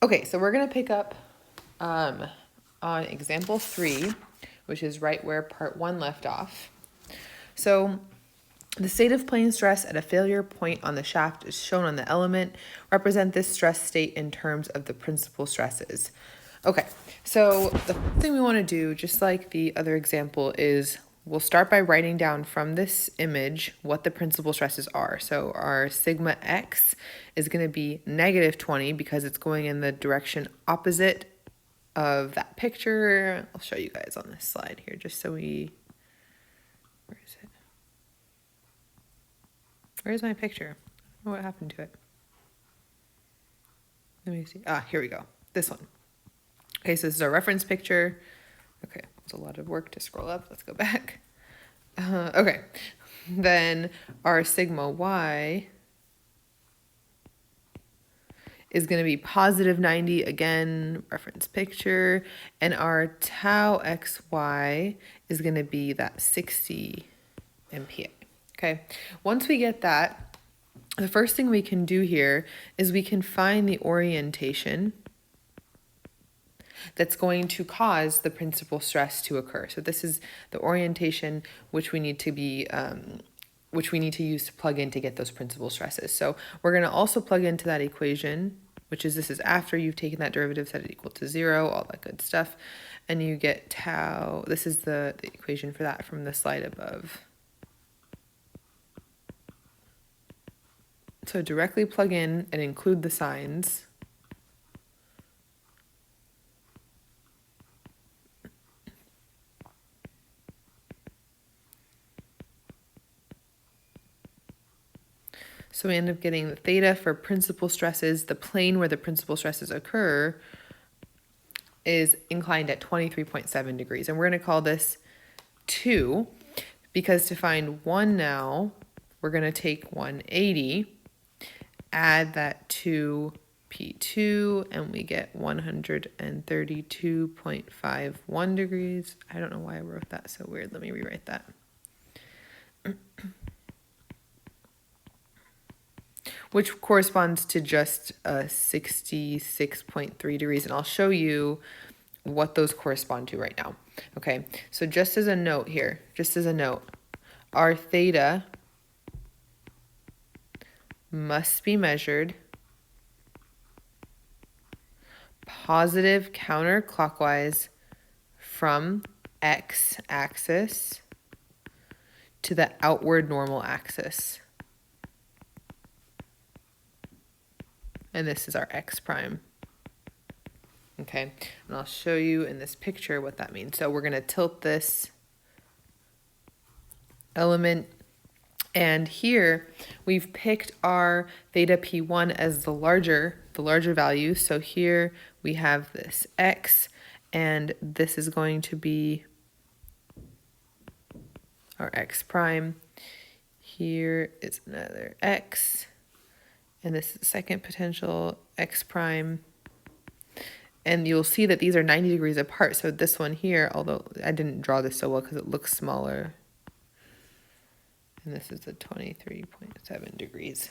Okay, so we're going to pick up on example 3, which is right where part 1 left off. So the state of plane stress at a failure point on the shaft is shown on the element. Represent this stress state in terms of the principal stresses. Okay, so the first thing we want to do, just like the other example, is we'll start by writing down from this image what the principal stresses are. So our sigma x is going to be -20 because it's going in the direction opposite of that picture. I'll show you guys on this slide here just so we... Where is it? Where's my picture? What happened to it? Let me see. Ah, here we go. This one. Okay, so this is our reference picture. Okay, it's a lot of work to scroll up. Let's go back. Okay, then our sigma y is going to be +90, again, reference picture, and our tau xy is going to be that 60 MPa. Okay, once we get that, the first thing we can do here is we can find the orientation that's going to cause the principal stress to occur. So this is the orientation which we need to be which we need to use to plug in to get those principal stresses. So we're going to also plug into that equation, which is this is after you've taken that derivative, set it equal to 0, all that good stuff, and you get tau. This is the equation for that from the slide above. So directly plug in and include the signs. So we end up getting the theta for principal stresses. The plane where the principal stresses occur is inclined at 23.7 degrees. And we're going to call this 2 because to find 1 now, we're going to take 180, add that to P2, and we get 132.51 degrees. I don't know why I wrote that so weird. Let me rewrite that. Which corresponds to just 66.3 degrees. And I'll show you what those correspond to right now. Okay, so just as a note here, our theta must be measured positive counterclockwise from x-axis to the outward normal axis. And this is our x prime. Okay, and I'll show you in this picture what that means. So we're going to tilt this element, and here we've picked our theta P1 as the larger value. So here we have this x, and this is going to be our x prime. Here is another x. And this is the second potential x prime. And you'll see that these are 90 degrees apart. So this one here, although I didn't draw this so well because it looks smaller. And this is the 23.7 degrees.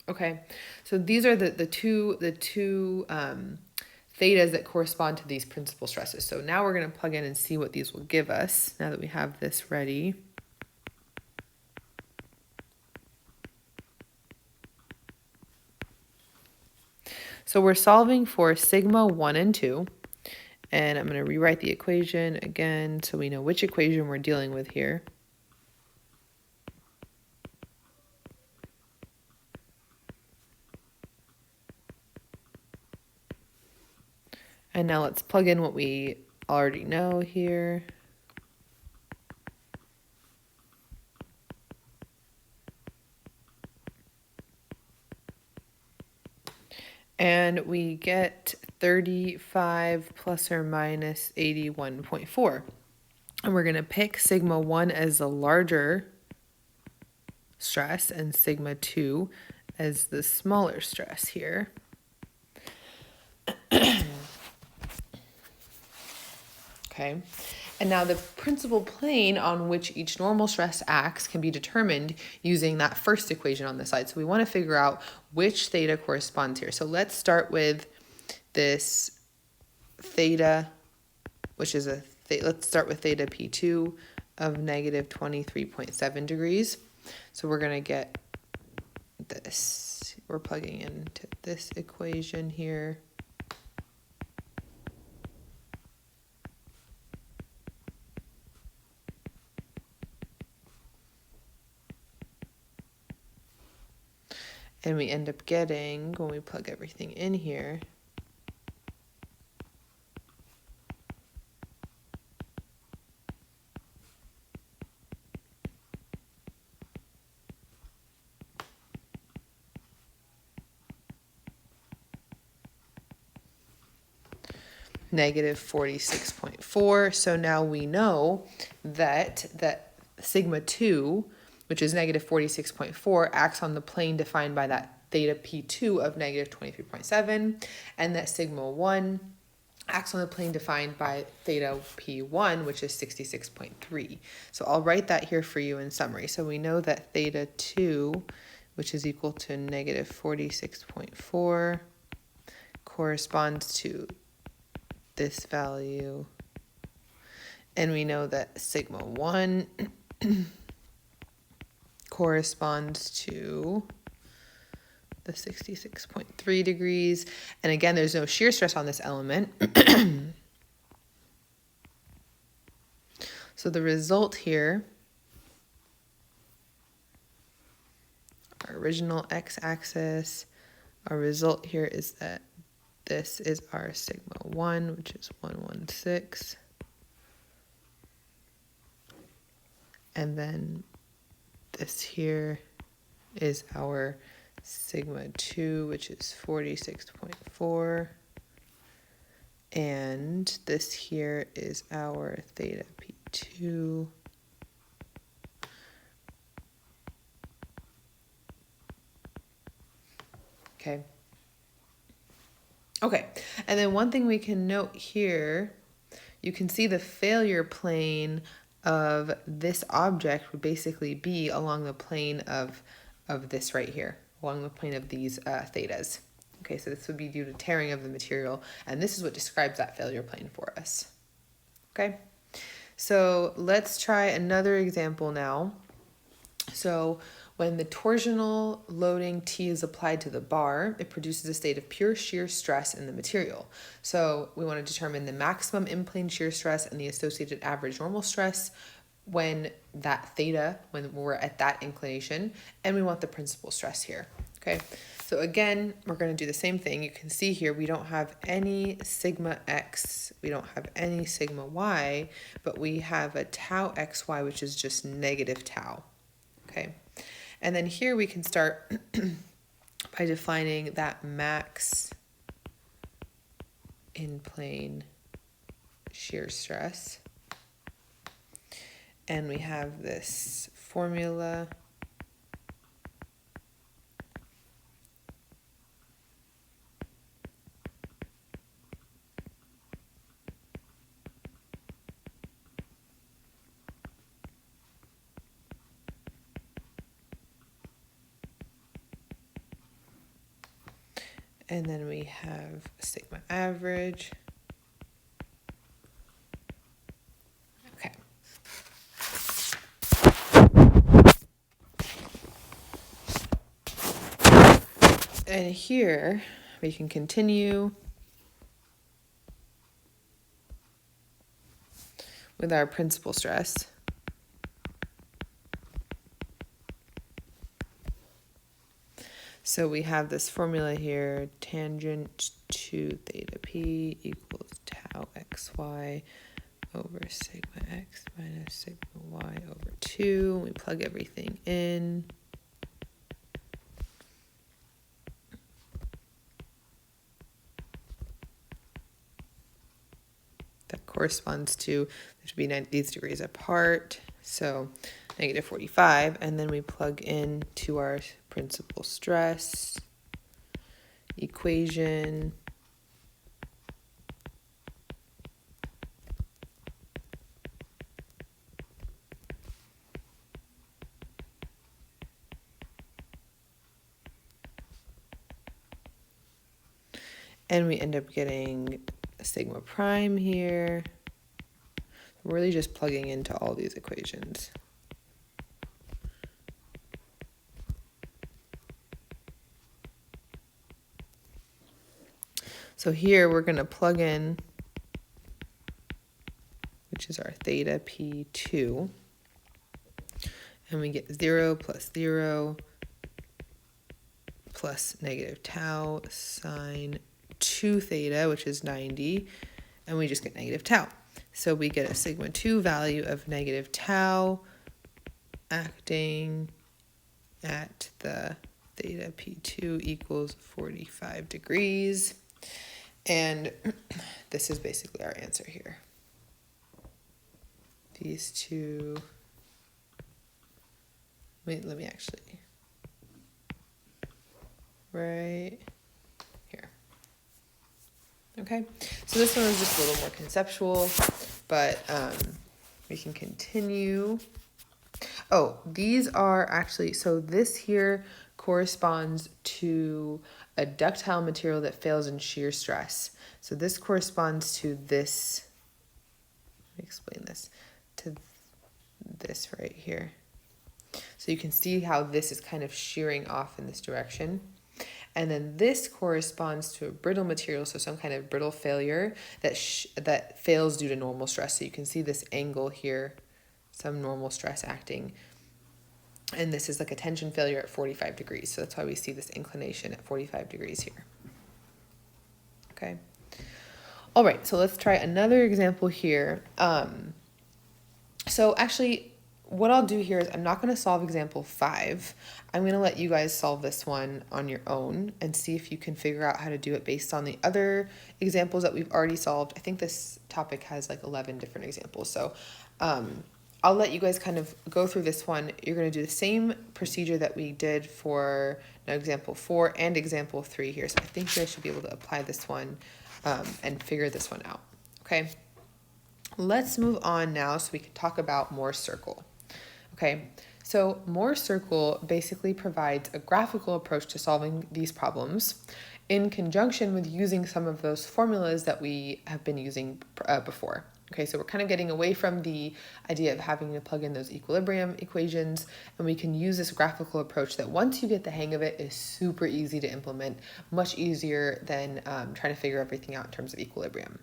Okay, so these are the two thetas that correspond to these principal stresses. So now we're going to plug in and see what these will give us now that we have this ready. So we're solving for sigma 1 and 2, and I'm going to rewrite the equation again so we know which equation we're dealing with here. And now let's plug in what we already know here. And we get 35 plus or minus 81.4. And we're going to pick sigma 1 as the larger stress and sigma 2 as the smaller stress here. Okay, And now the principal plane on which each normal stress acts can be determined using that first equation on the side. So we want to figure out which theta corresponds here. So let's start with this theta, which is let's start with theta P2 of negative 23.7 degrees. So we're going to get this. We're plugging into this equation here. And we end up getting, when we plug everything in here, negative 46.4. So now we know that sigma 2, which is negative 46.4, acts on the plane defined by that theta P2 of negative 23.7, and that sigma 1 acts on the plane defined by theta P1, which is 66.3. So I'll write that here for you in summary. So we know that theta 2, which is equal to negative 46.4, corresponds to this value. And we know that sigma 1 corresponds to the 66.3 degrees. And again, there's no shear stress on this element. So the result here, our original x-axis, our result here is that this is our sigma 1, which is 116. And then this here is our sigma 2, which is 46.4. And this here is our theta P2. Okay. Okay, and then one thing we can note here, you can see the failure plane of this object would basically be along the plane of this right here, along the plane of these thetas. Okay, so this would be due to tearing of the material, and this is what describes that failure plane for us. Okay, so let's try another example now. So when the torsional loading T is applied to the bar, it produces a state of pure shear stress in the material. So we want to determine the maximum in-plane shear stress and the associated average normal stress when that theta, when we're at that inclination, and we want the principal stress here. Okay, so again, we're going to do the same thing. You can see here we don't have any sigma x, we don't have any sigma y, but we have a tau xy, which is just negative tau. Okay, and then here we can start by defining that max in plane shear stress. And we have this formula. And then we have sigma average. Okay. And here we can continue with our principal stress. So we have this formula here, tangent to theta p equals tau xy over sigma x minus sigma y over 2. We plug everything in. That corresponds to, there should be these degrees apart, so negative 45, and then we plug in to our principal stress equation. And we end up getting sigma prime here. We're really just plugging into all these equations. So here we're going to plug in, which is our theta P2, and we get 0 plus 0 plus negative tau sine 2 theta, which is 90, and we just get negative tau. So we get a sigma 2 value of negative tau acting at the theta P2 equals 45 degrees. And this is basically our answer here. These two, wait, let me actually, right here. Okay, so this one is just a little more conceptual, but we can continue. Oh, these are actually, so this here corresponds to a ductile material that fails in shear stress. So this corresponds to this, let me explain this, to this right here. So you can see how this is kind of shearing off in this direction. And then this corresponds to a brittle material, so some kind of brittle failure that fails due to normal stress. So you can see this angle here, some normal stress acting. And this is like a tension failure at 45 degrees. So that's why we see this inclination at 45 degrees here. Okay. All right, so let's try another example here. So actually, what I'll do here is I'm not going to solve example 5. I'm going to let you guys solve this one on your own and see if you can figure out how to do it based on the other examples that we've already solved. I think this topic has like 11 different examples. So I'll let you guys kind of go through this one. You're going to do the same procedure that we did for now example 4 and example 3 here. So I think you guys should be able to apply this one and figure this one out. Okay. Let's move on now so we can talk about Moore's circle. Okay, so Moore's circle basically provides a graphical approach to solving these problems in conjunction with using some of those formulas that we have been using before. Okay, so we're kind of getting away from the idea of having to plug in those equilibrium equations, and we can use this graphical approach that once you get the hang of it is super easy to implement, much easier than trying to figure everything out in terms of equilibrium.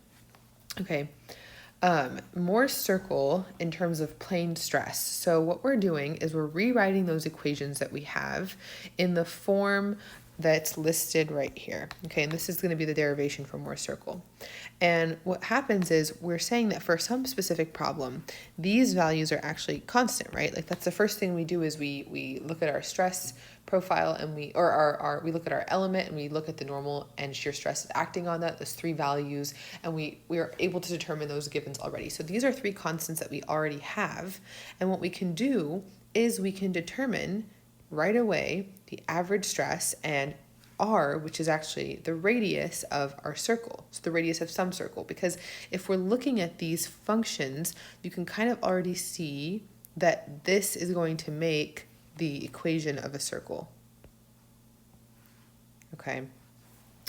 Okay. Moore's circle in terms of plane stress. So what we're doing is we're rewriting those equations that we have in the form that's listed right here. Okay, and this is going to be the derivation for Moore's circle. And what happens is we're saying that for some specific problem, these values are actually constant, right? Like that's the first thing we do is we look at our stress profile and we look at our element and we look at the normal and shear stress acting on that, those 3 values, and we are able to determine those givens already. So these are 3 constants that we already have. And what we can do is we can determine right away the average stress and R, which is actually the radius of our circle, so the radius of some circle. Because if we're looking at these functions, you can kind of already see that this is going to make the equation of a circle. Okay,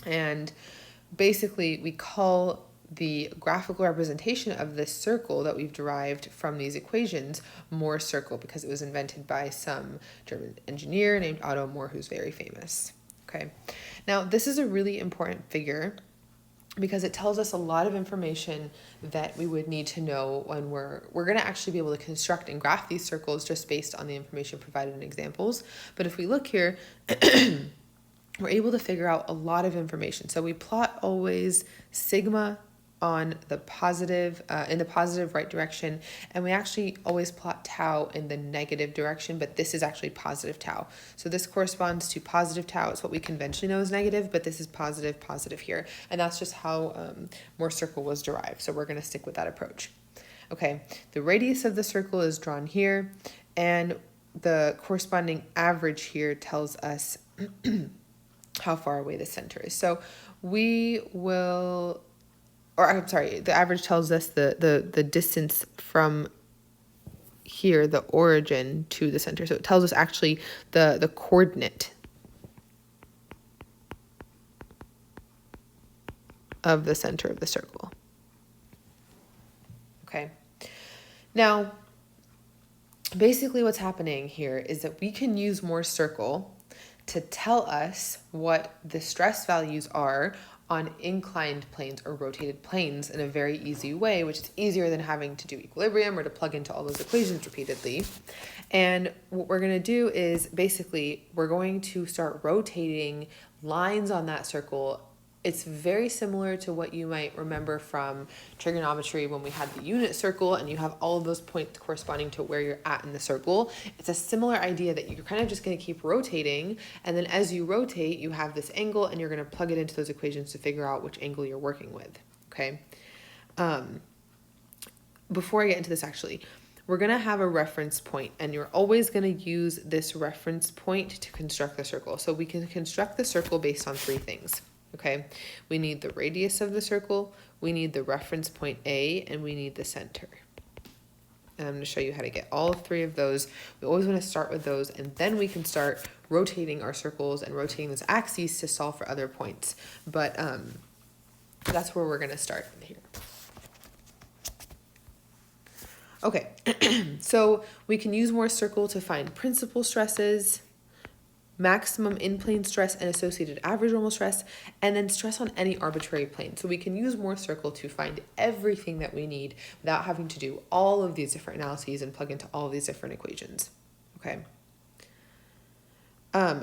and basically we call the graphical representation of this circle that we've derived from these equations Moore's circle, because it was invented by some German engineer named Otto Moore, who's very famous. Okay, now this is a really important figure because it tells us a lot of information that we would need to know when we're going to actually be able to construct and graph these circles just based on the information provided in examples. But if we look here, we're able to figure out a lot of information. So we plot always sigma on the positive, in the positive right direction, and we actually always plot tau in the negative direction, but this is actually positive tau. So this corresponds to positive tau. It's what we conventionally know as negative, but this is positive here, and that's just how Moore's circle was derived. So we're going to stick with that approach. Okay, the radius of the circle is drawn here, and the corresponding average here tells us how far away the center is. So we will, or I'm sorry, the average tells us the distance from here, the origin to the center. So it tells us actually the coordinate. of the center of the circle. Okay. Now, basically what's happening here is that we can use Moore's circle to tell us what the stress values are on inclined planes or rotated planes in a very easy way, which is easier than having to do equilibrium or to plug into all those equations repeatedly. And what we're going to do is basically we're going to start rotating lines on that circle. It's very similar to what you might remember from trigonometry when we had the unit circle and you have all of those points corresponding to where you're at in the circle. It's a similar idea that you're kind of just going to keep rotating, and then as you rotate, you have this angle and you're going to plug it into those equations to figure out which angle you're working with, okay? Before I get into this, actually, we're going to have a reference point, and you're always going to use this reference point to construct the circle. So we can construct the circle based on three things. Okay, we need the radius of the circle, we need the reference point A, and we need the center. And I'm going to show you how to get all three of those. We always want to start with those, and then we can start rotating our circles and rotating those axes to solve for other points. But that's where we're going to start here. Okay, so we can use Moore's circle to find principal stresses, maximum in-plane stress and associated average normal stress, and then stress on any arbitrary plane. So we can use Moore's circle to find everything that we need without having to do all of these different analyses and plug into all of these different equations. Okay.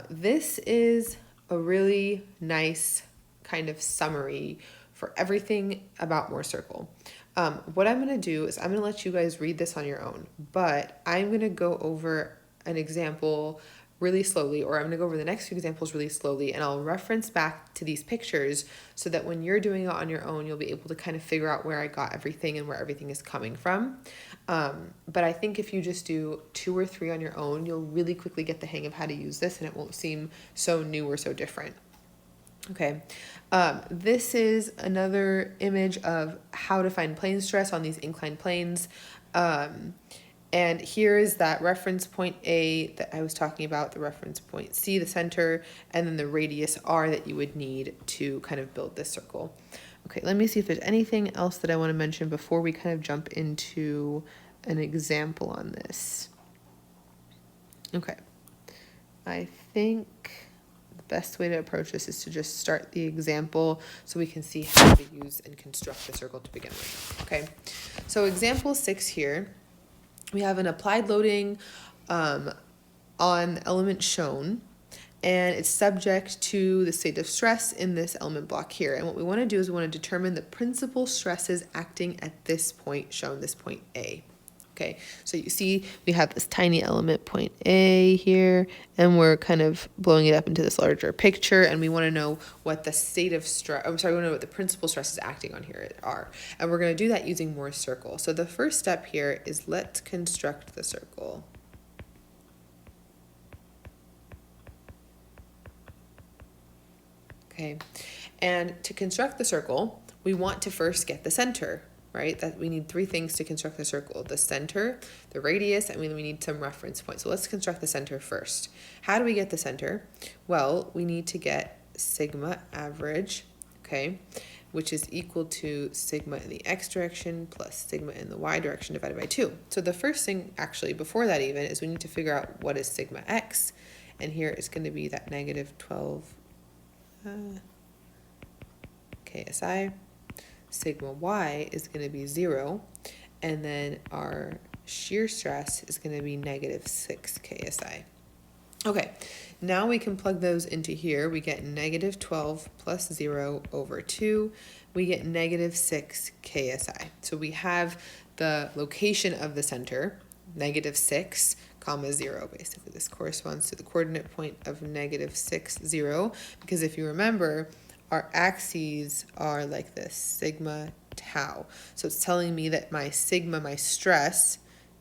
This is a really nice kind of summary for everything about Moore's circle. What I'm going to do is I'm going to let you guys read this on your own, but I'm going to go over an example really slowly, or I'm going to go over the next few examples really slowly, and I'll reference back to these pictures so that when you're doing it on your own, you'll be able to kind of figure out where I got everything and where everything is coming from. But I think if you just do 2 or 3 on your own, you'll really quickly get the hang of how to use this, and it won't seem so new or so different. Okay, this is another image of how to find plane stress on these inclined planes. And here is that reference point A that I was talking about, the reference point C, the center, and then the radius R that you would need to kind of build this circle. Okay, let me see if there's anything else that I want to mention before we kind of jump into an example on this. Okay, I think the best way to approach this is to just start the example so we can see how to use and construct the circle to begin with. Okay, so example 6 here. We have an applied loading on the element shown, and it's subject to the state of stress in this element block here. And what we want to do is we want to determine the principal stresses acting at this point shown, this point A. Okay, so you see we have this tiny element point A here, and we're kind of blowing it up into this larger picture, and we want to know what the state of stress, we want to know what the principal stresses acting on here are. And we're going to do that using Moore's circle. So the first step here is let's construct the circle. Okay, and to construct the circle, we want to first get the center. Right, that we need 3 things to construct the circle: the center, the radius, and we need some reference points. So let's construct the center first. How do we get the center? Well, we need to get sigma average, okay, which is equal to sigma in the x direction plus sigma in the y direction divided by 2. So the first thing, actually, before that even, is we need to figure out what is sigma x, and here it's going to be that negative 12 KSI. Sigma y is going to be 0, and then our shear stress is going to be negative 6 KSI. Okay, now we can plug those into here. We get negative 12 plus 0 over 2. We get negative 6 KSI. So we have the location of the center, negative 6, comma 0. Basically, this corresponds to the coordinate point of negative 6, 0, because if you remember, our axes are like this, sigma tau. So it's telling me that my sigma, my stress,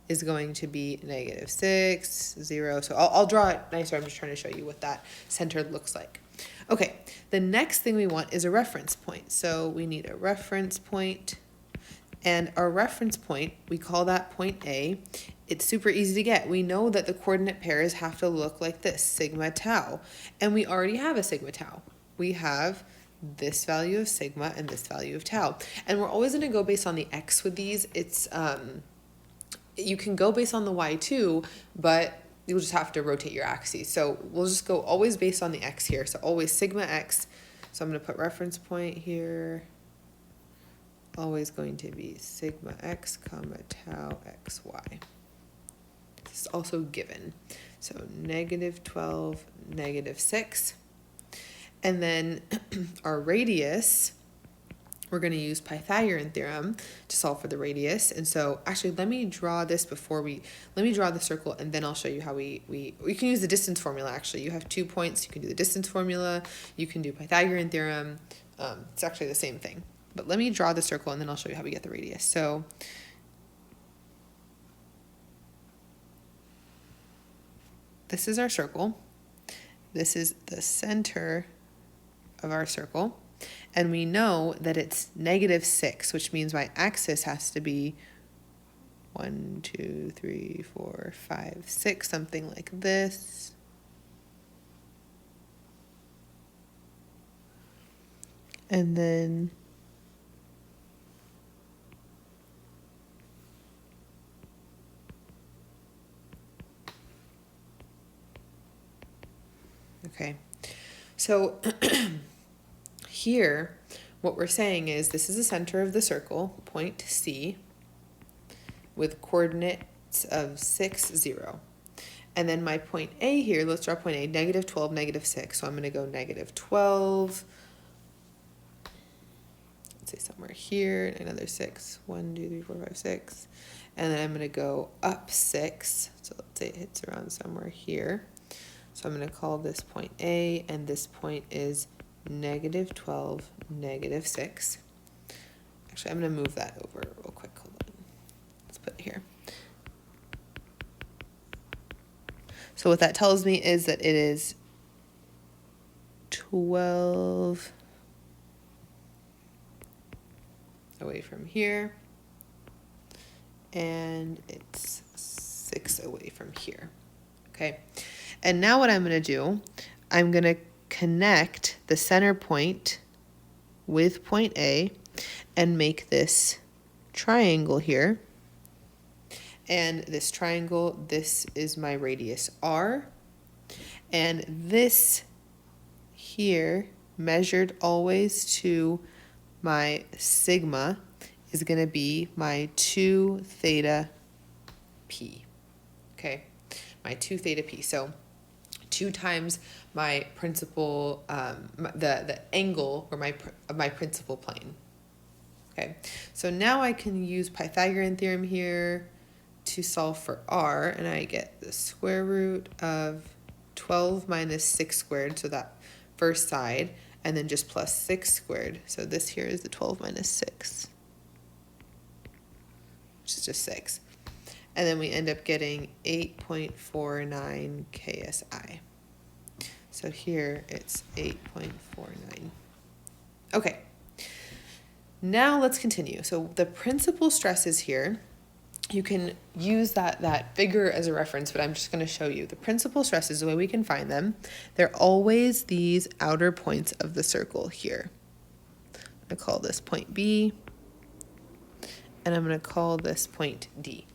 is going to be negative 6, 0. So I'll draw it nicer. I'm just trying to show you what that center looks like. Okay, the next thing we want is a reference point. So we need a reference point, and our reference point, we call that point A. It's super easy to get. We know that the coordinate pairs have to look like this, sigma tau, and we already have a sigma tau. We have this value of sigma and this value of tau. And we're always going to go based on the x with these. It's you can go based on the y too, but you'll just have to rotate your axes. So we'll just go always based on the x here. So always sigma x. So I'm going to put reference point here. Always going to be sigma x comma tau xy. This is also given. So -12, -6. And then our radius, we're going to use Pythagorean theorem to solve for the radius. And so actually, let me draw this let me draw the circle, and then I'll show you how we can use the distance formula. Actually, you have 2 points. You can do the distance formula. You can do Pythagorean theorem. It's actually the same thing. But let me draw the circle, and then I'll show you how we get the radius. So this is our circle. This is the center of our circle. And we know that it's -6, which means my axis has to be 1, 2, 3, 4, 5, 6, something like this. And then okay, so here, what we're saying is this is the center of the circle, point C, with coordinates of 6, 0. And then my point A here, let's draw point A, -12, -6. So I'm going to go -12, let's say somewhere here, another 6, 1, 2, 3, 4, 5, 6. And then I'm going to go up 6, so let's say it hits around somewhere here. So I'm going to call this point A, and this point is -12, -6. Actually, I'm going to move that over real quick. Hold on. Let's put it here. So what that tells me is that it is 12 away from here, and it's 6 away from here. Okay. And now what I'm going to do, I'm going to connect the center point with point A and make this triangle here. And this triangle, this is my radius R. And this here, measured always to my sigma, is going to be my 2 theta p. Okay, my 2 theta p. So 2 times my principal, the angle or my principal plane. Okay, so now I can use Pythagorean theorem here to solve for r, and I get the square root of 12 minus 6 squared, so that first side, and then just plus 6 squared. So this here is the 12 minus 6, which is just 6. And then we end up getting 8.49 KSI. So here it's 8.49. Okay, now let's continue. So the principal stresses here, you can use that figure as a reference, but I'm just going to show you. The principal stresses, the way we can find them, they're always these outer points of the circle here. I'm going to call this point B, and I'm going to call this point D.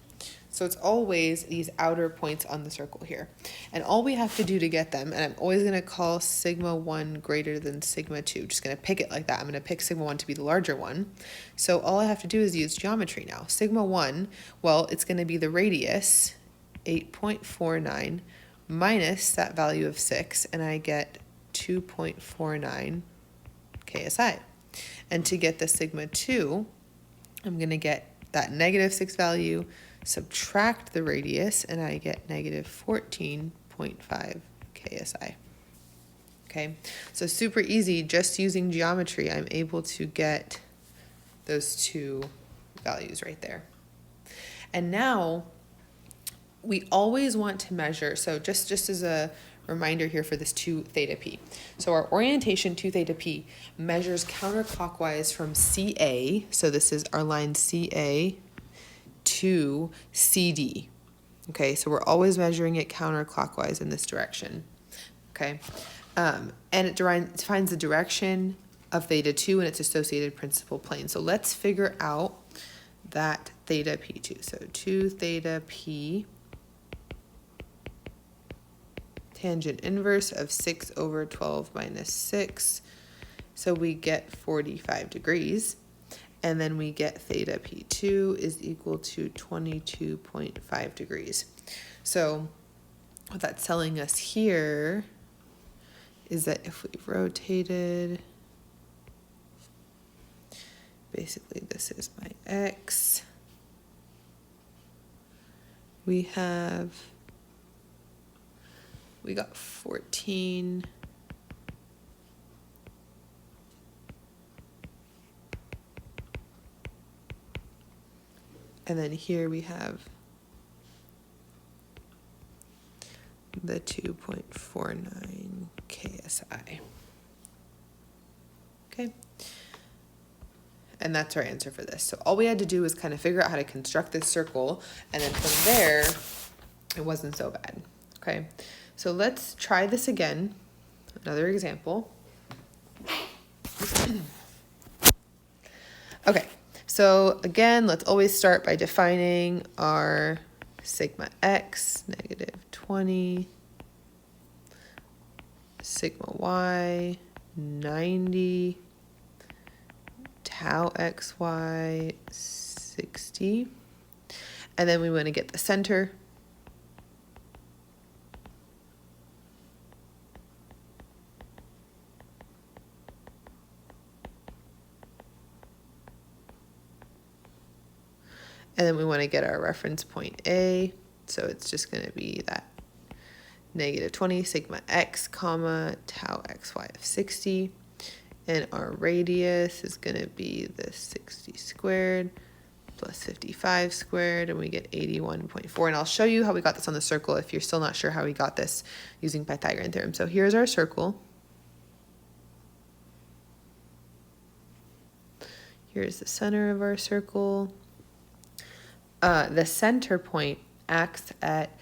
So it's always these outer points on the circle here. And all we have to do to get them, and I'm always going to call sigma 1 greater than sigma 2. Just going to pick it like that. I'm going to pick sigma 1 to be the larger one. So all I have to do is use geometry now. Sigma 1, well, it's going to be the radius, 8.49, minus that value of 6, and I get 2.49 KSI. And to get the sigma 2, I'm going to get that -6 value, subtract the radius, and I get -14.5 KSI. Okay, so super easy, just using geometry, I'm able to get those 2 values right there. And now we always want to measure, so just as a reminder here for this 2 theta p. So our orientation 2 theta p measures counterclockwise from CA, so this is our line CA, to CD. Okay, so we're always measuring it counterclockwise in this direction. Okay, and it defines the direction of theta 2 and its associated principal plane. So let's figure out that theta P2. So 2 theta P tangent inverse of 6 over 12 minus 6. So we get 45 degrees. And then we get theta P2 is equal to 22.5 degrees. So what that's telling us here is that if we rotated, basically this is my X, we got 14. And then here we have the 2.49 KSI. Okay. And that's our answer for this. So all we had to do was kind of figure out how to construct this circle. And then from there, it wasn't so bad. Okay. So let's try this again. Another example. Okay. So again, let's always start by defining our sigma x, negative 20, sigma y, 90, tau xy, 60. And then we want to get the center. And then we want to get our reference point A. So it's just going to be that negative 20 sigma x comma tau xy of 60. And our radius is going to be the 60 squared plus 55 squared. And we get 81.4. And I'll show you how we got this on the circle if you're still not sure how we got this using Pythagorean theorem. So here's our circle. Here's the center of our circle. The center point acts at,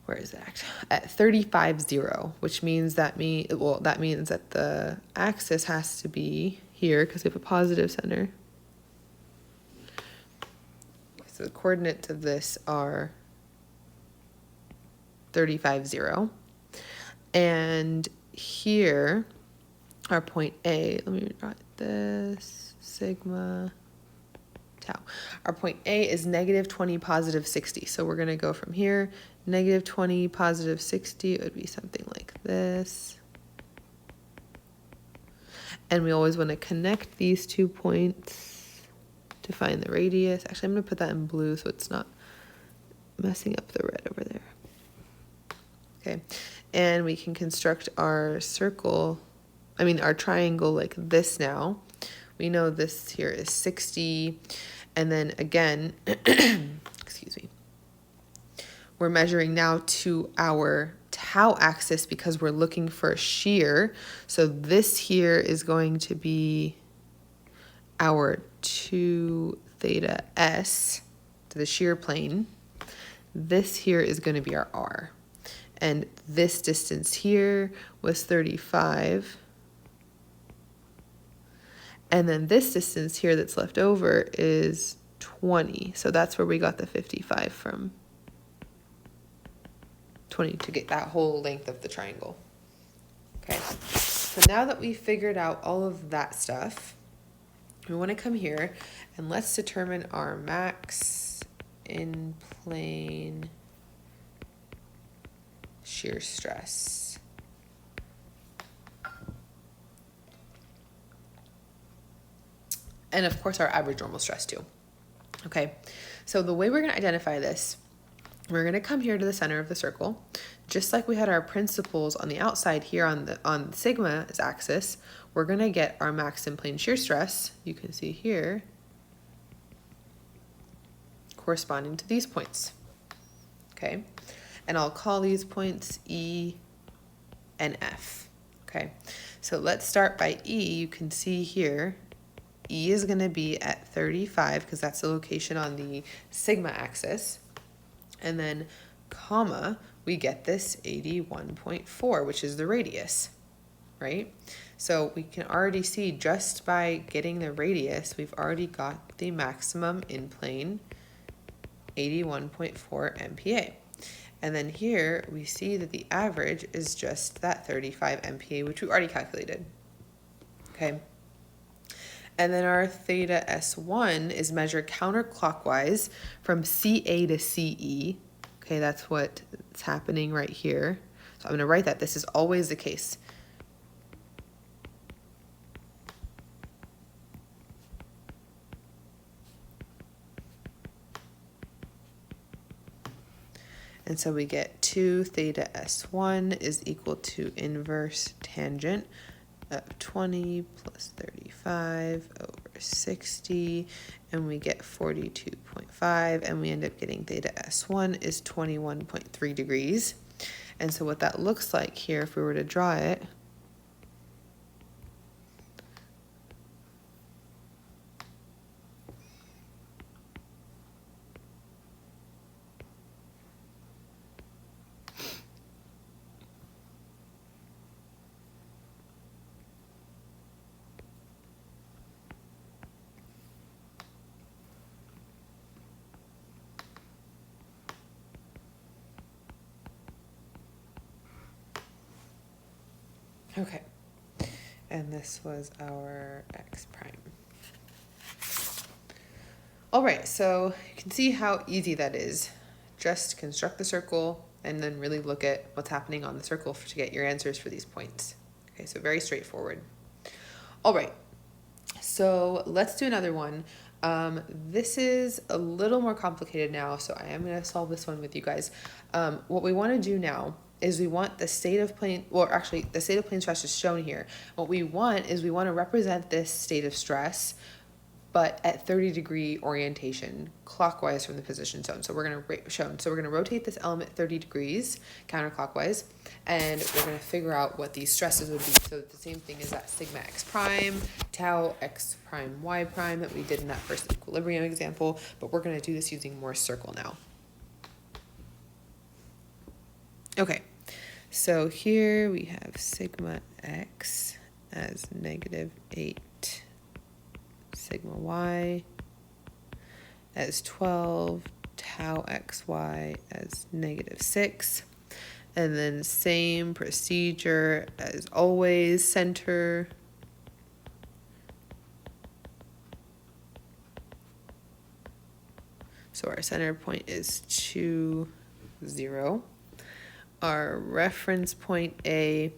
where is it act? At 35, 0, which means that means that the axis has to be here because we have a positive center. So the coordinates of this are 35, 0. And here, our point A, let me write this, sigma tau. Our point A is negative 20, positive 60. So we're going to go from here, negative 20, positive 60. It would be something like this. And we always want to connect these 2 points to find the radius. Actually, I'm going to put that in blue so it's not messing up the red over there. Okay. And we can construct our our triangle like this now. We know this here is 60, and then again, excuse me, we're measuring now to our tau axis because we're looking for a shear. So this here is going to be our 2 theta s to the shear plane. This here is going to be our r. And this distance here was 35. And then this distance here that's left over is 20. So that's where we got the 55 from. 20 to get that whole length of the triangle. Okay, so now that we've figured out all of that stuff, we want to come here and let's determine our max in plane shear stress. And of course our average normal stress too. Okay, so the way we're going to identify this, we're going to come here to the center of the circle, just like we had our principles on the outside here on the sigma's axis. We're going to get our max in plane shear stress. You can see here corresponding to these points. Okay, and I'll call these points E and F. Okay, so let's start by E. You can see here E is going to be at 35 because that's the location on the sigma axis. And then comma, we get this 81.4, which is the radius, right? So we can already see just by getting the radius, we've already got the maximum in plane, 81.4 MPa. And then here we see that the average is just that 35 MPa, which we already calculated. Okay. And then our theta S1 is measured counterclockwise from CA to CE. Okay, that's what's happening right here. So I'm going to write that. This is always the case. And so we get 2 theta S1 is equal to inverse tangent of 20 plus 35 over 60, and we get 42.5, and we end up getting theta S1 is 21.3 degrees. And so what that looks like here, if we were to draw it, okay, and this was our x prime. All right, so you can see how easy that is. Just construct the circle and then really look at what's happening on the circle to get your answers for these points. Okay, so very straightforward. All right, so let's do another one. This is a little more complicated now, so I am going to solve this one with you guys. What we want to do now is we want the state of plane, well, actually, the state of plane stress is shown here. What we want is we want to represent this state of stress, but at 30-degree orientation, clockwise from the position zone. So we're going to rotate this element 30 degrees counterclockwise, and we're going to figure out what these stresses would be. So the same thing as that sigma x prime, tau x prime y prime that we did in that first equilibrium example, but we're going to do this using Morse circle now. Okay, so here we have sigma x as -8. Sigma y as 12, tau xy as -6, and then same procedure as always, center, so our center point is 2, 0. Our reference point A,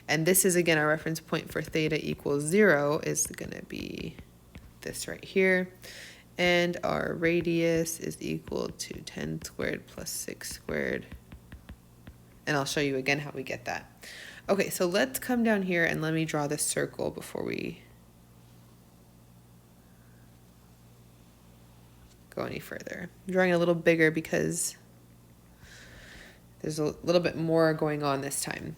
and this is again our reference point for theta equals 0, is going to be this right here, and our radius is equal to 10 squared plus 6 squared, and I'll show you again how we get that. Okay, so let's come down here and let me draw this circle before we go any further. I'm drawing it a little bigger because there's a little bit more going on this time.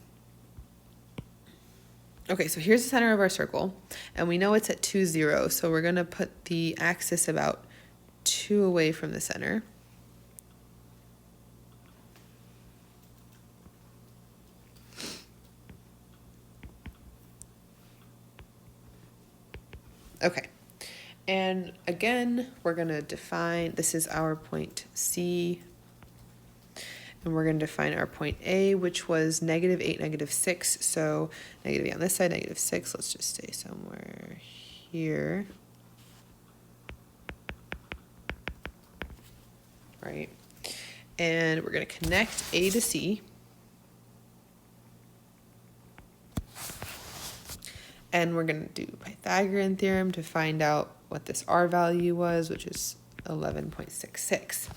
Okay, so here's the center of our circle, and we know it's at 2, 0, so we're going to put the axis about 2 away from the center. Okay, and again, we're going to define, this is our point C, and we're going to define our point A, which was -8, -6. So -8 on this side, -6. Let's just stay somewhere here. Right. And we're going to connect A to C. And we're going to do Pythagorean theorem to find out what this R value was, which is 11.66.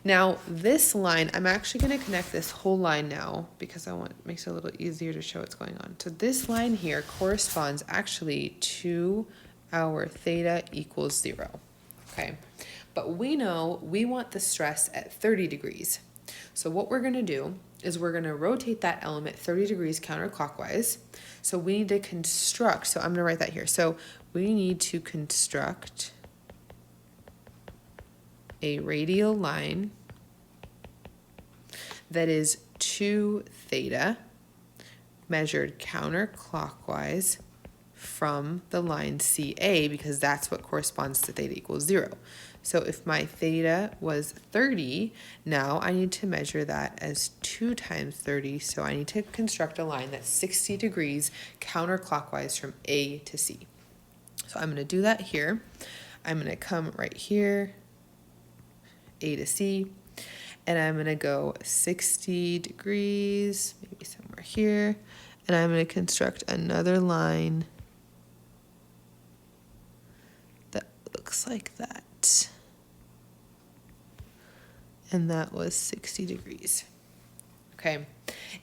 Now this line, I'm actually going to connect this whole line now because it makes it a little easier to show what's going on. So this line here corresponds actually to our theta equals 0. Okay, but we know we want the stress at 30 degrees. So what we're going to do is we're going to rotate that element 30 degrees counterclockwise. So we need to construct, so I'm going to write that here. So we need to construct a radial line that is 2 theta measured counterclockwise from the line CA, because that's what corresponds to theta equals 0. So if my theta was 30, now I need to measure that as 2 times 30. So I need to construct a line that's 60 degrees counterclockwise from A to C. So I'm going to do that here. I'm going to come right here, A to C, and I'm going to go 60 degrees, maybe somewhere here, and I'm going to construct another line that looks like that. And that was 60 degrees. Okay,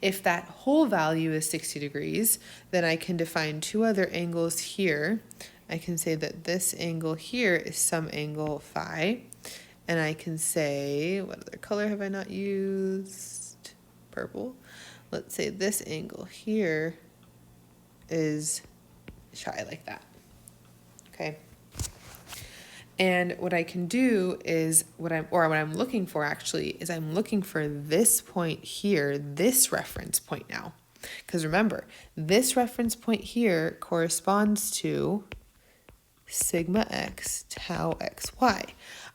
if that whole value is 60 degrees, then I can define 2 other angles here. I can say that this angle here is some angle phi, and I can say, what other color have I not used? Purple. Let's say this angle here is phi, like that. Okay. And what I can do is, what I'm looking for actually is I'm looking for this point here, this reference point now. Because remember, this reference point here corresponds to sigma x tau xy.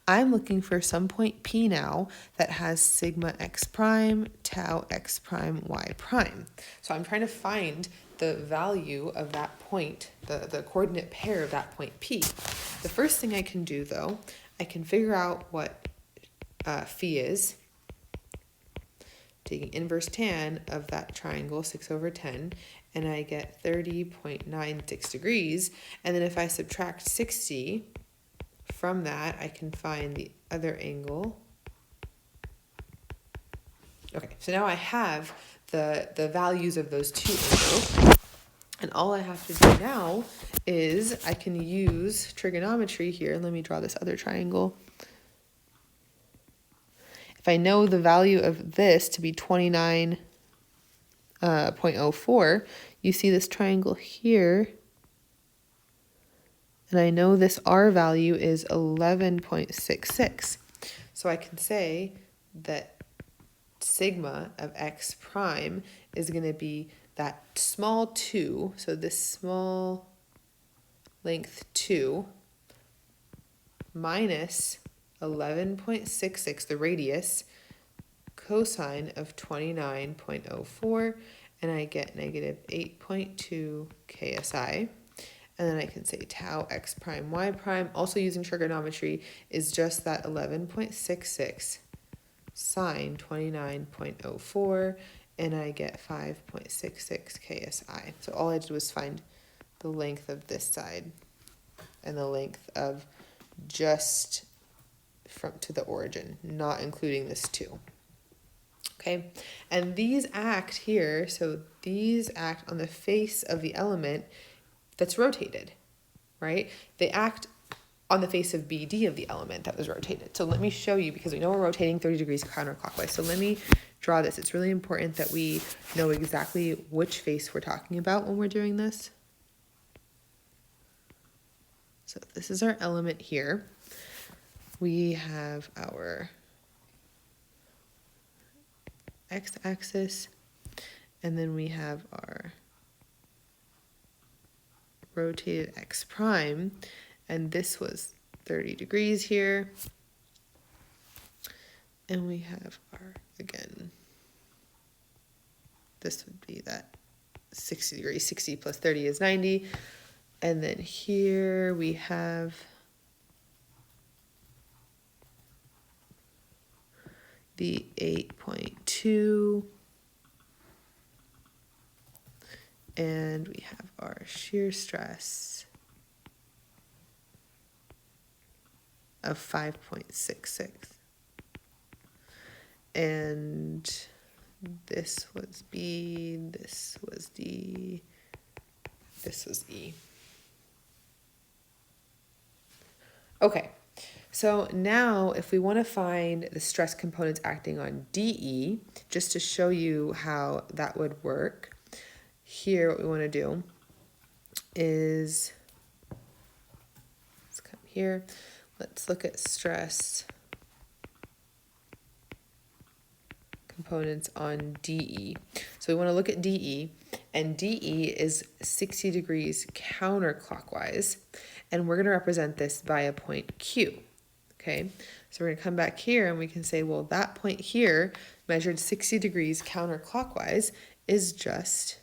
I'm looking for some point P now that has sigma x prime, tau x prime, y prime. So I'm trying to find the value of that point, the coordinate pair of that point P. The first thing I can do, though, I can figure out what phi is, taking inverse tan of that triangle, 6/10, and I get 30.96 degrees. And then if I subtract 60 from that, I can find the other angle. Okay, so now I have the values of those 2 angles. And all I have to do now is I can use trigonometry here. Let me draw this other triangle. If I know the value of this to be 29.04, you see this triangle here. And I know this R value is 11.66. So I can say that sigma of x prime is going to be that small 2, so this small length 2, minus 11.66, the radius, cosine of 29.04, and I get negative 8.2 KSI. And then I can say tau x prime y prime, also using trigonometry, is just that 11.66 sine 29.04, and I get 5.66 KSI. So all I did was find the length of this side and the length of just from to the origin, not including this 2. Okay, and these act here, so these act on the face of the element that's rotated, right? They act on the face of BD of the element that was rotated. So let me show you, because we know we're rotating 30 degrees counterclockwise. So let me draw this. It's really important that we know exactly which face we're talking about when we're doing this. So this is our element here. We have our x-axis, and then we have our rotated x prime, and this was 30 degrees here. And we have our, again, this would be that 60 degrees, 60 plus 30 is 90. And then here we have the 8.2. And we have our shear stress of 5.66. And this was B, this was D, this was E. Okay, so now if we want to find the stress components acting on DE, just to show you how that would work, here what we want to do is, let's come here, let's look at stress components on DE. So we want to look at DE, and DE is 60 degrees counterclockwise, and we're going to represent this by a point Q. Okay, so we're going to come back here and we can say, well, that point here measured 60 degrees counterclockwise is just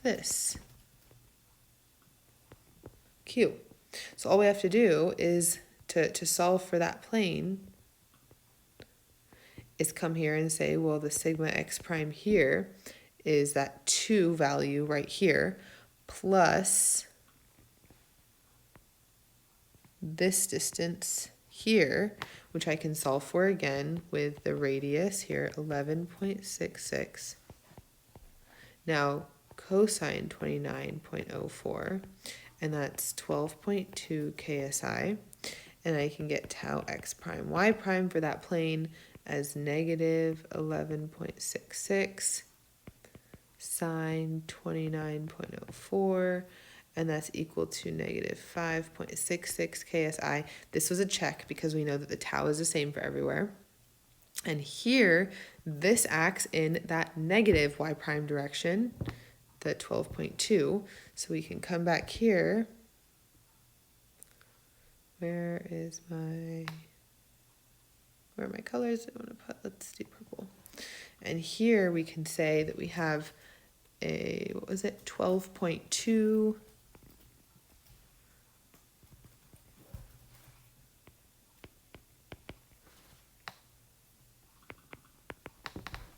this, Q. So all we have to do is to solve for that plane is come here and say, well, the sigma x prime here is that 2 value right here plus this distance here, which I can solve for again with the radius here, 11.66. Now cosine 29.04, and that's 12.2 KSI. And I can get tau x prime y prime for that plane as negative 11.66 sine 29.04, and that's equal to negative 5.66 KSI. This was a check because we know that the tau is the same for everywhere. And here, this acts in that negative y prime direction, the 12.2. So we can come back here. Where are my colors? I want to put, let's do purple. And here we can say that we have a, what was it, 12.2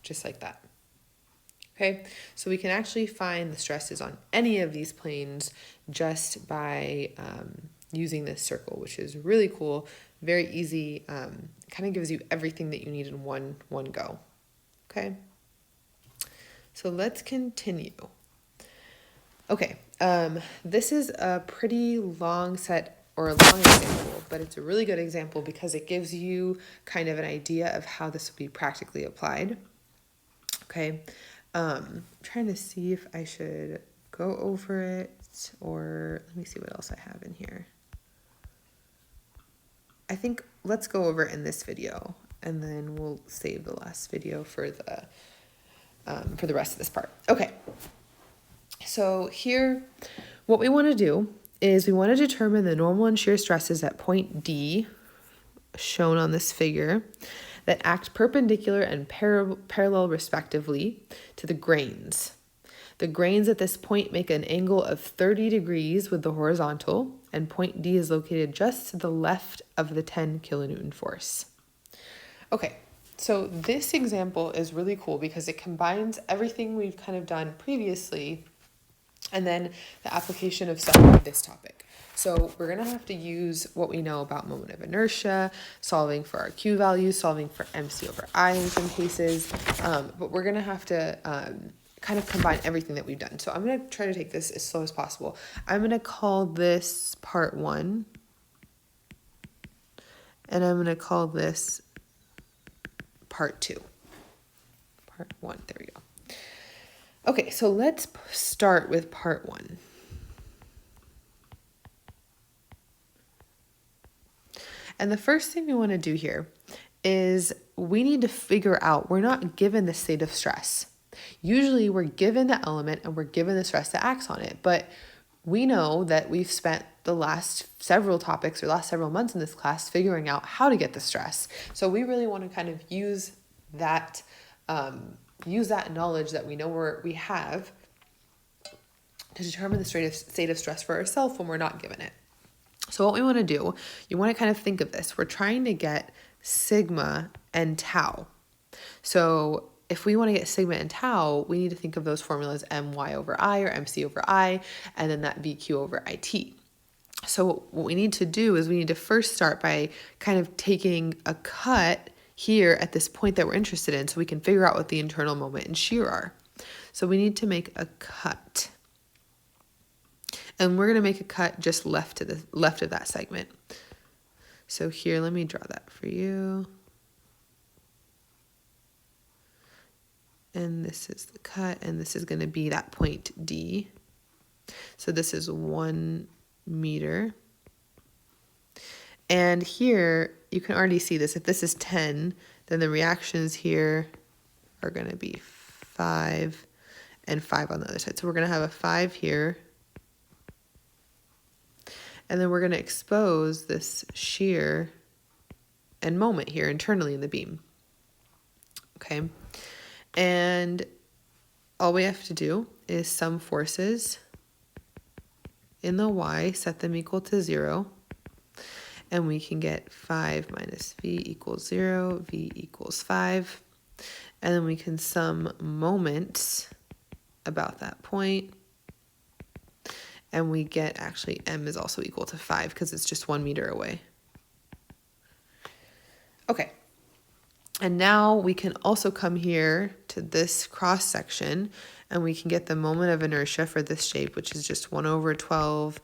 just like that. Okay, so we can actually find the stresses on any of these planes just by using this circle, which is really cool, very easy, kind of gives you everything that you need in one go. Okay, so let's continue. Okay, this is a pretty long set or a long example, but it's a really good example because it gives you kind of an idea of how this will be practically applied. Okay, I'm trying to see if I should go over it, or let me see what else I have in here. I think let's go over it in this video, and then we'll save the last video for the rest of this part. Okay, so here, what we want to do is we want to determine the normal and shear stresses at point D, shown on this figure, that act perpendicular and parallel respectively to the grains. The grains at this point make an angle of 30 degrees with the horizontal, and point D is located just to the left of the 10 kilonewton force. Okay, so this example is really cool because it combines everything we've kind of done previously and then the application of solving this topic. So we're going to have to use what we know about moment of inertia, solving for our Q values, solving for MC over I in some cases, but we're going to have to kind of combine everything that we've done. So I'm going to try to take this as slow as possible. I'm going to call this part 1, and I'm going to call this part 2. Part 1, there we go. Okay, so let's start with part 1. And the first thing we want to do here is we need to figure out, we're not given the state of stress. Usually we're given the element and we're given the stress that acts on it, but we know that we've spent the last several topics or last several months in this class figuring out how to get the stress. So we really want to kind of use that knowledge that we know we have to determine the state of stress for ourselves when we're not given it. So what we want to do, you want to kind of think of this. We're trying to get sigma and tau. So if we want to get sigma and tau, we need to think of those formulas my over I or mc over I, and then that vq over it. So what we need to do is we need to first start by kind of taking a cut here at this point that we're interested in so we can figure out what the internal moment and shear are. So we need to make a cut. And we're going to make a cut just left of that segment. So here, let me draw that for you. And this is the cut, and this is going to be that point D. So this is 1 meter. And here, you can already see this. If this is 10, then the reactions here are going to be 5 and 5 on the other side. So we're going to have a 5 here. And then we're going to expose this shear and moment here internally in the beam. Okay. And all we have to do is sum forces in the y, set them equal to 0. And we can get 5 minus v equals 0, v equals 5. And then we can sum moments about that point. And we get, actually, m is also equal to 5 because it's just 1 meter away. Okay. And now we can also come here to this cross section and we can get the moment of inertia for this shape, which is just 1 over 12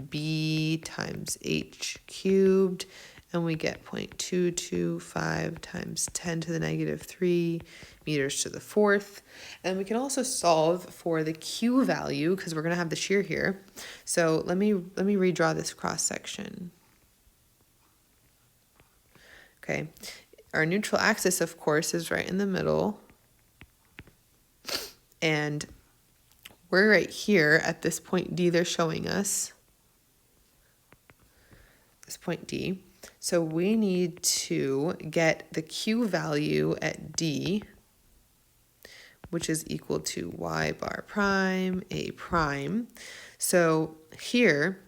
b times h cubed. And we get 0.225 times 10 to the negative 3 meters to the fourth. And we can also solve for the Q value because we're going to have the shear here. So let me redraw this cross section. Okay, our neutral axis, of course, is right in the middle. And we're right here at this point D they're showing us. This point D. So we need to get the Q value at D, which is equal to y bar prime, a prime. So here,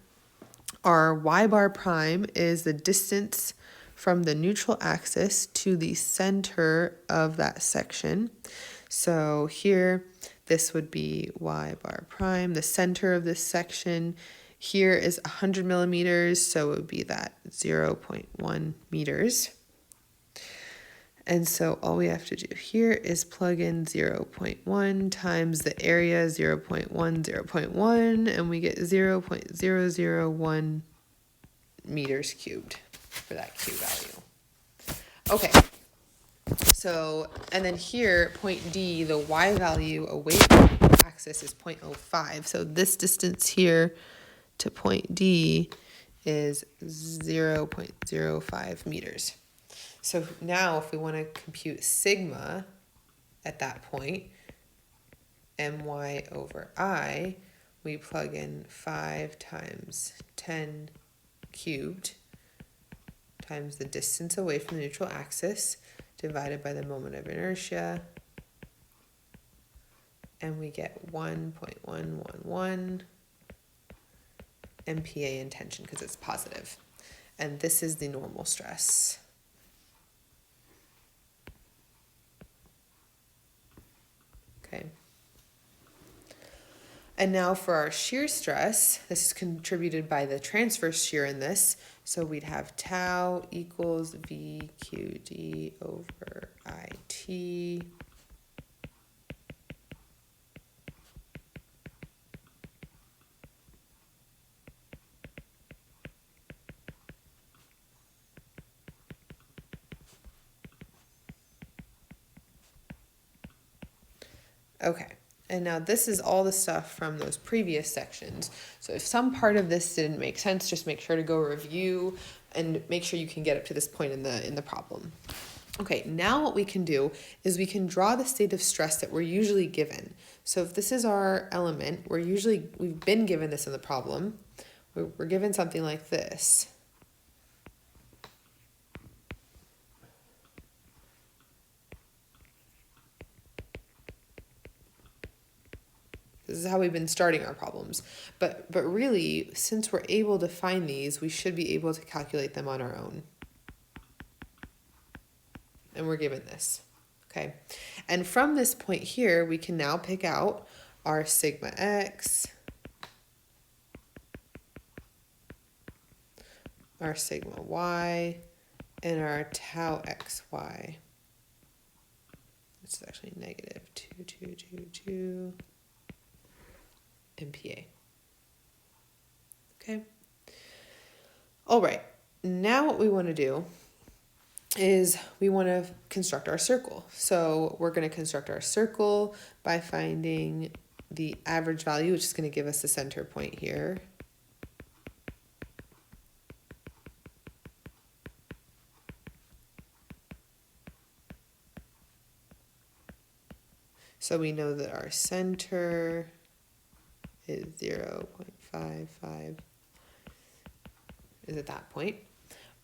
our y bar prime is the distance from the neutral axis to the center of that section. So here, this would be y bar prime, the center of this section. Here is 100 millimeters, so it would be that 0.1 meters. And so all we have to do here is plug in 0.1 times the area 0.1, 0.1, and we get 0.001 meters cubed for that Q value. Okay, so, and then here, point D, the Y value away from the axis is 0.05. So this distance here to point D is 0.05 meters. So now if we want to compute sigma at that point, my over I, we plug in 5 times 10 cubed times the distance away from the neutral axis divided by the moment of inertia, and we get 1.111 MPa in tension because it's positive. And this is the normal stress. Okay. And now for our shear stress, this is contributed by the transverse shear in this. So we'd have tau equals VQD over IT. Okay. And now this is all the stuff from those previous sections. So if some part of this didn't make sense, just make sure to go review and make sure you can get up to this point in the problem. Okay, now what we can do is we can draw the state of stress that we're usually given. So if this is our element, we've been given this in the problem. We're given something like this. This is how we've been starting our problems. But really, since we're able to find these, we should be able to calculate them on our own. And we're given this, okay? And from this point here, we can now pick out our sigma x, our sigma y, and our tau xy. This is actually negative 2222 MPa. Okay. All right. Now what we want to do is we want to construct our circle. So we're going to construct our circle by finding the average value, which is going to give us the center point here. So we know that our center is 0.55 is at that point.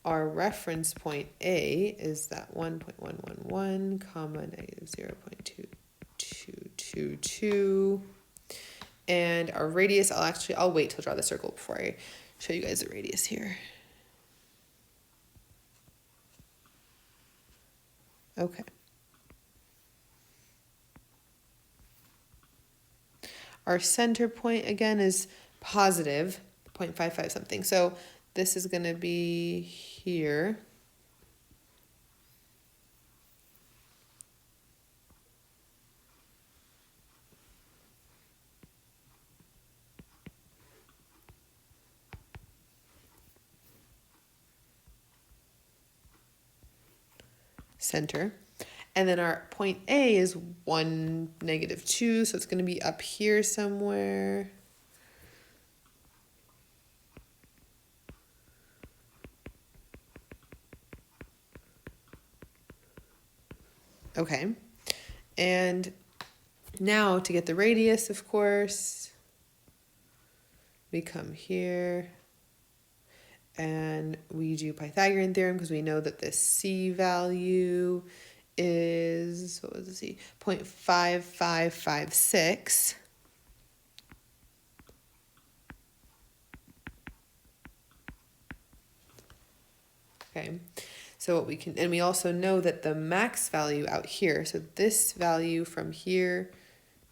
Our reference point A is that 1.111 comma negative 0.2222. And our radius, I'll wait till I draw the circle before I show you guys the radius here. Okay. Our center point again is positive 0.55 something. So this is going to be here. Center. And then our point A is 1, -2, so it's going to be up here somewhere. Okay. And now to get the radius, of course, we come here and we do Pythagorean theorem because we know that this C value is, what was the C? 0.5556. Okay, so what we can, and we also know that the max value out here, so this value from here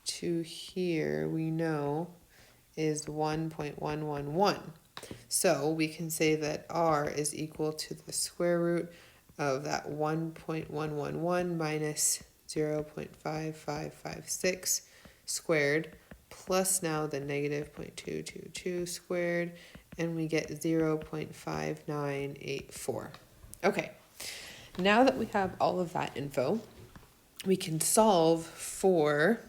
to here, we know is 1.111. So we can say that R is equal to the square root of that 1.111 minus 0.5556 squared plus now the negative 0.222 squared, and we get 0.5984. Okay, now that we have all of that info, we can solve for,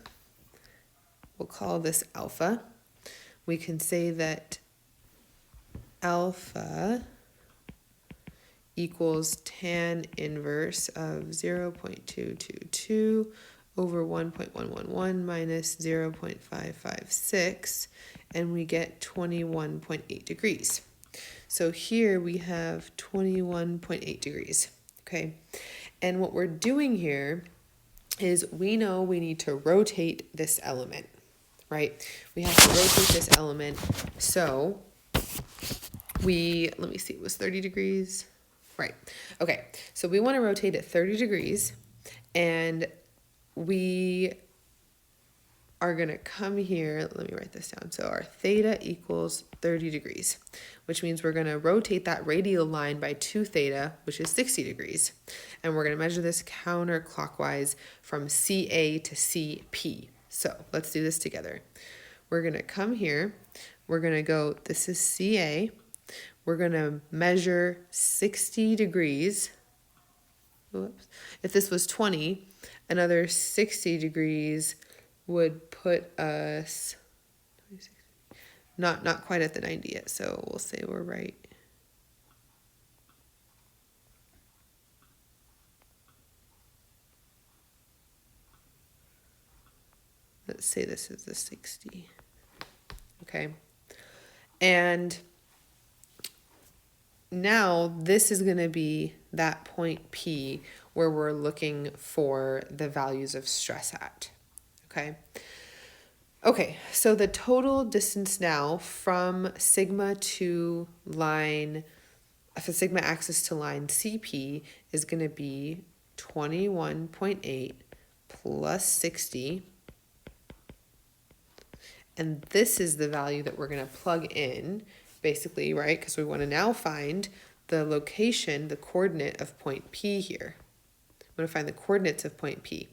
we'll call this alpha. We can say that alpha equals tan inverse of 0.222 over 1.111 minus 0.556, and we get 21.8 degrees. So here we have 21.8 degrees, okay? And what we're doing here is we know we need to rotate this element, right? We have to rotate this element, so let me see, it was 30 degrees. Right. Okay. So we want to rotate it 30 degrees, and we are going to come here. Let me write this down. So our theta equals 30 degrees, which means we're going to rotate that radial line by 2 theta, which is 60 degrees. And we're going to measure this counterclockwise from CA to CP. So let's do this together. We're going to come here. We're going to go, this is CA. We're going to measure 60 degrees. Whoops. If this was 20, another 60 degrees would put us not quite at the 90 yet, so we'll say we're right. Let's say this is the 60. Okay. And now this is going to be that point P where we're looking for the values of stress at. Okay. Okay, so the total distance now from sigma to line, for sigma axis to line CP is going to be 21.8 plus 60. And this is the value that we're going to plug in, basically, right? Because we want to now find the location, the coordinate of point P here. We want to find the coordinates of point P.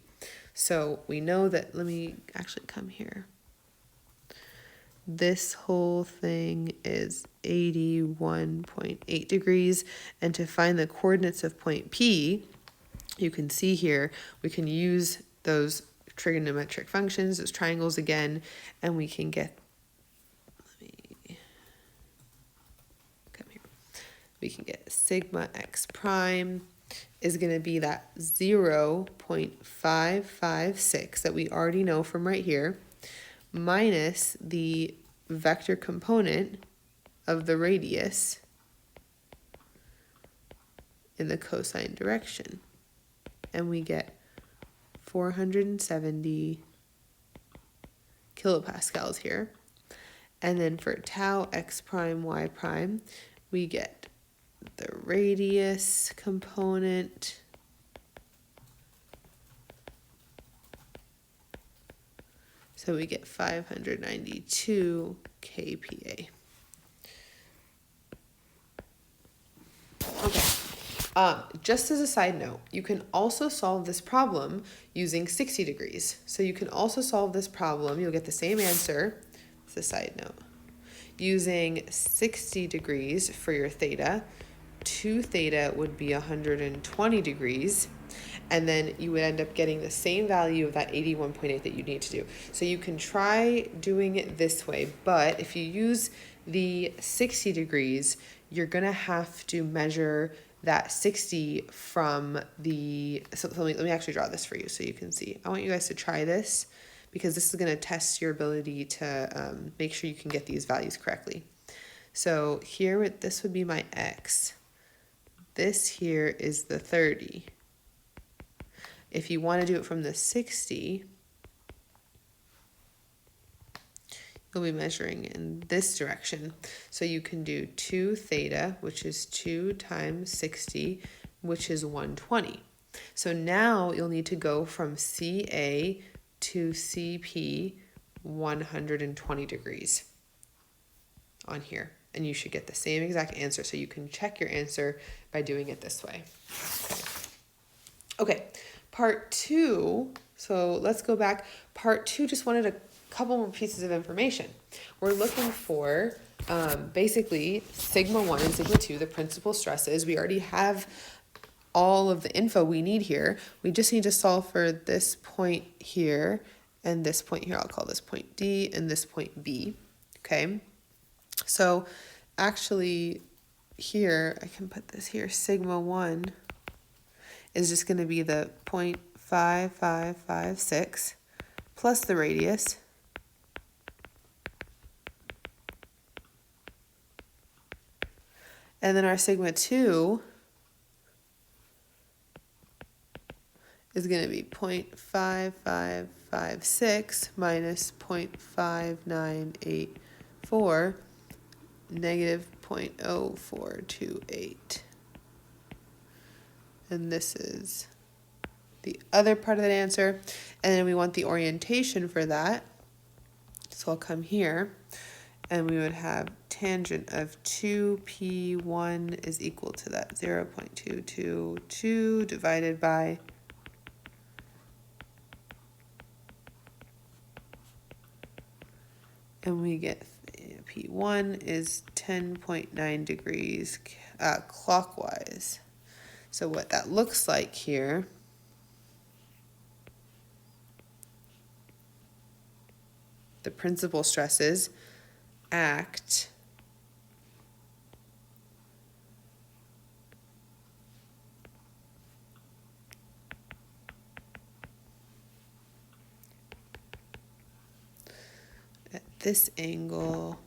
So we know that, let me actually come here. This whole thing is 81.8 degrees. And to find the coordinates of point P, you can see here, we can use those trigonometric functions, those triangles again, and we can get, let me come here. We can get sigma x prime is going to be that 0.556 that we already know from right here, minus the vector component of the radius in the cosine direction. And we get 470 kilopascals here. And then for tau x prime y prime, we get the radius component so we get 592 kPa. Okay. Just as a side note, you can also solve this problem using 60 degrees. So you can also solve this problem, you'll get the same answer, it's a side note, using 60 degrees for your theta. 2 theta would be 120 degrees, and then you would end up getting the same value of that 81.8 that you need to do. So you can try doing it this way, but if you use the 60 degrees, you're gonna have to measure that 60 from the, so let me actually draw this for you so you can see. I want you guys to try this because this is gonna test your ability to make sure you can get these values correctly. So here, this would be my x. This here is the 30. If you want to do it from the 60, you'll be measuring in this direction. So you can do 2 theta, which is 2 times 60, which is 120. So now you'll need to go from CA to CP 120 degrees on here. And you should get the same exact answer. So you can check your answer by doing it this way. Okay, part 2. So let's go back. Part 2 just wanted a couple more pieces of information. We're looking for basically sigma 1 and sigma 2, the principal stresses. We already have all of the info we need here. We just need to solve for this point here and this point here. I'll call this point D and this point B. Okay. So actually here, I can put this here, sigma 1 is just going to be the 0.5556 plus the radius. And then our sigma 2 is going to be 0.5556 minus 0.5984, negative 0.0428. And this is the other part of that answer. And then we want the orientation for that. So I'll come here and we would have tangent of 2p1 is equal to that 0.222 divided by and we get P1 is 10.9 degrees clockwise. So what that looks like here the principal stresses act at this angle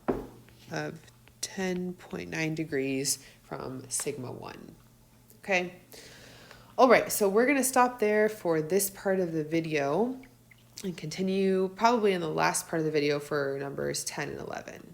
of 10.9 degrees from sigma 1. Okay. All right, so we're going to stop there for this part of the video and continue probably in the last part of the video for numbers 10 and 11.